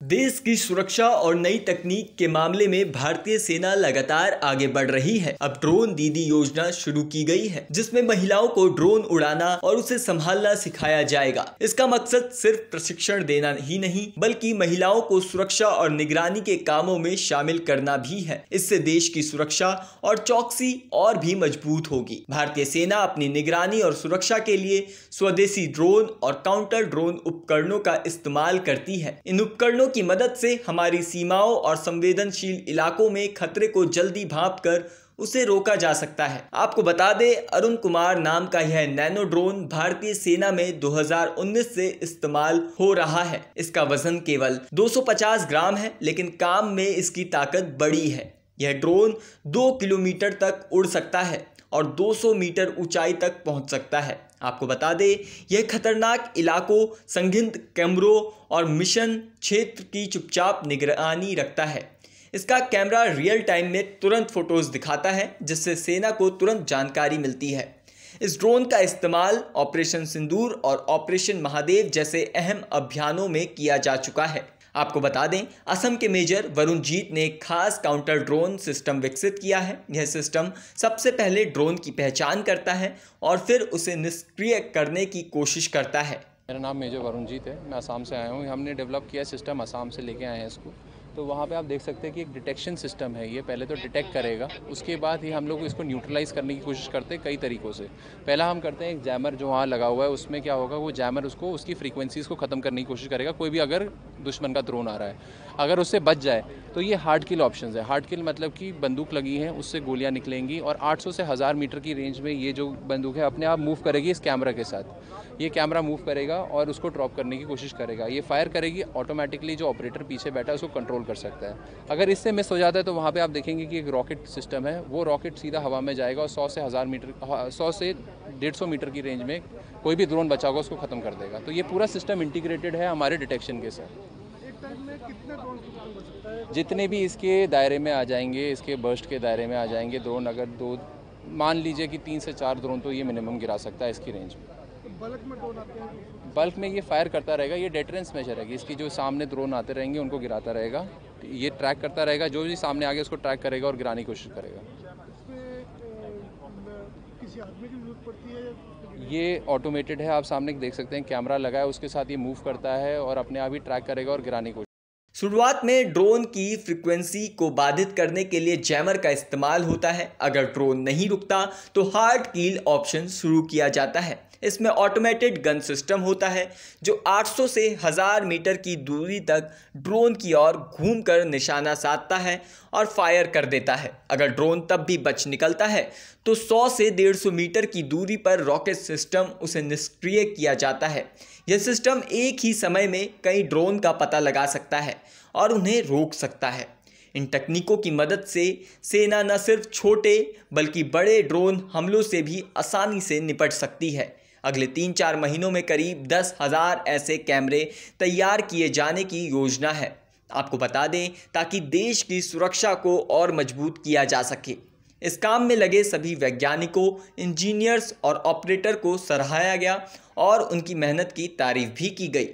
देश की सुरक्षा और नई तकनीक के मामले में भारतीय सेना लगातार आगे बढ़ रही है। अब ड्रोन दीदी योजना शुरू की गई है, जिसमें महिलाओं को ड्रोन उड़ाना और उसे संभालना सिखाया जाएगा। इसका मकसद सिर्फ प्रशिक्षण देना ही नहीं, बल्कि महिलाओं को सुरक्षा और निगरानी के कामों में शामिल करना भी है। इससे देश की सुरक्षा और चौकसी और भी मजबूत होगी। भारतीय सेना अपनी निगरानी और सुरक्षा के लिए स्वदेशी ड्रोन और काउंटर ड्रोन उपकरणों का इस्तेमाल करती है। इन उपकरणों की मदद से हमारी सीमाओं और संवेदनशील इलाकों में खतरे को जल्दी भांपकर उसे रोका जा सकता है। आपको बता दें, अरुण कुमार नाम का यह नैनो ड्रोन भारतीय सेना में 2019 से इस्तेमाल हो रहा है। इसका वजन केवल 250 ग्राम है, लेकिन काम में इसकी ताकत बड़ी है। यह ड्रोन 2 किलोमीटर तक उड़ सकता है और 200 मीटर ऊंचाई तक पहुंच सकता है। आपको बता दें, यह खतरनाक इलाकों, संदिग्ध कैमरों और मिशन क्षेत्र की चुपचाप निगरानी रखता है। इसका कैमरा रियल टाइम में तुरंत फोटोज दिखाता है, जिससे सेना को तुरंत जानकारी मिलती है। इस ड्रोन का इस्तेमाल ऑपरेशन सिंदूर और ऑपरेशन महादेव जैसे अहम अभियानों में किया जा चुका है। आपको बता दें, असम के मेजर वरुणजीत ने एक खास काउंटर ड्रोन सिस्टम विकसित किया है। यह सिस्टम सबसे पहले ड्रोन की पहचान करता है और फिर उसे निष्क्रिय करने की कोशिश करता है। मेरा नाम मेजर वरुणजीत है, मैं असम से आया हूँ। हमने डेवलप किया सिस्टम, असम से लेके आए हैं इसको। तो वहाँ पे आप देख सकते हैं कि एक डिटेक्शन सिस्टम है। ये पहले तो डिटेक्ट करेगा, उसके बाद ही हम लोग इसको न्यूट्रलाइज करने की कोशिश करते हैं कई तरीक़ों से। पहला हम करते हैं एक जैमर जो वहाँ लगा हुआ है, उसमें क्या होगा, वो जैमर उसको उसकी फ्रीक्वेंसीज़ को ख़त्म करने की कोशिश करेगा। कोई भी अगर दुश्मन का ड्रोन आ रहा है, अगर उससे बच जाए तो ये हार्ड किल ऑप्शन है। हार्ड किल मतलब कि बंदूक लगी है, उससे गोलियाँ निकलेंगी और 800 से 1000 मीटर की रेंज में ये जो बंदूक है अपने आप मूव करेगी इस कैमरा के साथ। ये कैमरा मूव करेगा और उसको ड्रॉप करने की कोशिश करेगा। ये फायर करेगी, ऑटोमेटिकली जो ऑपरेटर पीछे बैठा है उसको कंट्रोल कर सकता है। अगर इससे मिस हो जाता है तो वहाँ पे आप देखेंगे कि एक रॉकेट सिस्टम है, वो रॉकेट सीधा हवा में जाएगा और 100 से 150 मीटर की रेंज में कोई भी ड्रोन बचा होगा उसको ख़त्म कर देगा। तो ये पूरा सिस्टम इंटीग्रेटेड है हमारे डिटेक्शन के साथ। एक टाइम में कितने ड्रोन खत्म कर सकता है? जितने भी इसके दायरे में आ जाएंगे, इसके बर्स्ट के दायरे में आ जाएंगे ड्रोन, अगर 2 मान लीजिए कि 3 से 4 ड्रोन तो ये मिनिमम गिरा सकता है इसकी रेंज में। बल्क में ड्रोन आते हैं? बल्क में ये फायर करता रहेगा, ये डेटरेंस मेजर है। इसकी जो सामने ड्रोन आते रहेंगे उनको गिराता रहेगा, ये ट्रैक करता रहेगा, जो भी सामने आगे उसको ट्रैक करेगा और गिराने की कोशिश करेगा। इसमें किसी आदमी की जरूरत पड़ती है? ये ऑटोमेटेड है, आप सामने देख सकते हैं कैमरा लगा है, उसके साथ ये मूव करता है और अपने आप ही ट्रैक करेगा और गिराने की कोशिश। शुरुआत में ड्रोन की फ्रीक्वेंसी को बाधित करने के लिए जैमर का इस्तेमाल होता है। अगर ड्रोन नहीं रुकता तो हार्ड किल ऑप्शन शुरू किया जाता है। इसमें ऑटोमेटेड गन सिस्टम होता है, जो 800 से 1000 मीटर की दूरी तक ड्रोन की ओर घूमकर निशाना साधता है और फायर कर देता है। अगर ड्रोन तब भी बच निकलता है तो 100 से 150 मीटर की दूरी पर रॉकेट सिस्टम उसे निष्क्रिय किया जाता है। यह सिस्टम एक ही समय में कई ड्रोन का पता लगा सकता है और उन्हें रोक सकता है। इन तकनीकों की मदद से सेना न सिर्फ छोटे बल्कि बड़े ड्रोन हमलों से भी आसानी से निपट सकती है। अगले 3-4 महीनों में करीब 10,000 ऐसे कैमरे तैयार किए जाने की योजना है। आपको बता दें, ताकि देश की सुरक्षा को और मजबूत किया जा सके। इस काम में लगे सभी वैज्ञानिकों, इंजीनियर्स और ऑपरेटर को सराहा गया और उनकी मेहनत की तारीफ भी की गई।